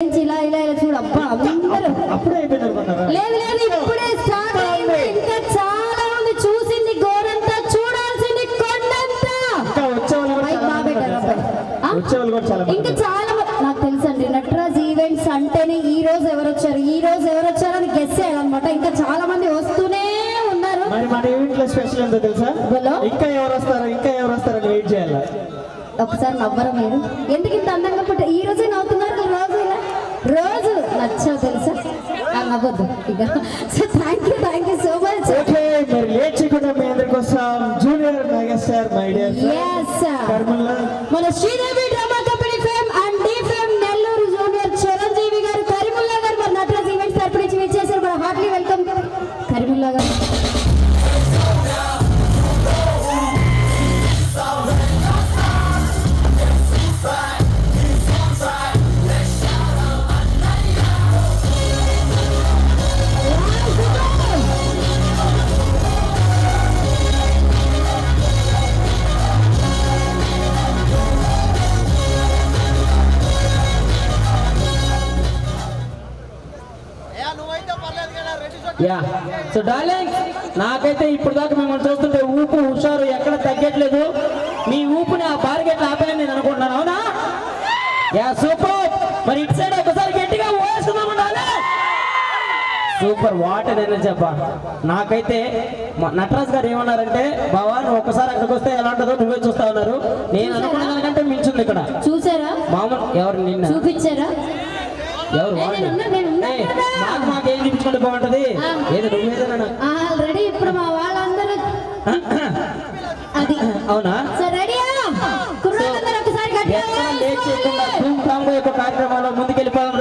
ఇలా ఇలా ఇలా చూడు అబ్బా అందరూ అప్పుడే అయిపోయిందనుకున్నారా? లేదు లేదు ఇప్పుడే స్టార్ట్ అయింది. ఇంకా చాలా మంది చూసింది గోరంతా చూడాల్సింది కొండంతా. ఇంకా వచ్చేవాళ్ళు కూడా చాలా ఇంకా చాలా నాకు తెలుసండి నటరాజ్ ఈవెంట్స్ అంటేనే ఈ రోజు ఎవరు వచ్చారు అని గెస్ చేయాలన్నమాట. ఇంకా చాలా మంది వస్తూనే ఉన్నారు. మరి మన ఈవెంట్ లో స్పెషల్ ఏంటో తెలుసా? ఇంకా ఎవరు వస్తారని వెయిట్ చేయాలి. ఒకసారి నవ్వరు మీరు ఎందుకు ఇంత అందంగా పుట్ట ఈ రోజే నవ్వుతున్నారు రోజు నచ్చావు తెలుసా నవ్వద్దు ఇక. So thank you so much. Okay మరి లేట్ చేయకుండా మీ అందరి కోసం జూనియర్ మెగాస్టార్ మై డియర్ మన Sridevi drama company fame and the fame Nellore junior Chiranjeevi గారు కరీముల్లా గారు మన నటరాజ్ ఈవెంట్స్ తరపు నుంచి విచ్చేశారు. మన హార్ట్లీ వెల్కమ్ కరీముల్లా గారు. సో డార్లింగ్ నాకైతే ఇప్పుడు దాకా మిమ్మల్ని చూస్తుంటే ఊపు హుషారు ఎక్కడ తగ్గట్లేదు. మీ ఊపుని ఆ బార్గెట్ ఆపాలని నేను అనుకుంటున్నాను. అవునా? సూపర్. మరి ఇటు సైడ్ ఒకసారి గట్టిగా ఓవేస్తున్నాము డార్లింగ్. సూపర్. వాట్ అని చెప్పా. నాకైతే నటరాజ్ గారు ఏమన్నారంటే బావా నువ్వు ఒక్కసారి అక్కడికి వస్తే ఎలా ఉంటుందో నువ్వే చూస్తా ఉన్నారు. నేను అనుకున్న దానికంటే మించింది ఇక్కడ. చూసారా మామూలు ఎవరు నిన్న చూపించారా? ఎవరు మాకేం చూపించుకుంటే బాగుంటది. ఏదో నువ్వేదన్నా ఆల్రెడీ ఇప్పుడు మా వాళ్ళందరూ అది అవునా? రెడీ లేట్ చేయకుండా ధూమ్ ధామ్ యొక్క కార్యక్రమాల్లో ముందుకు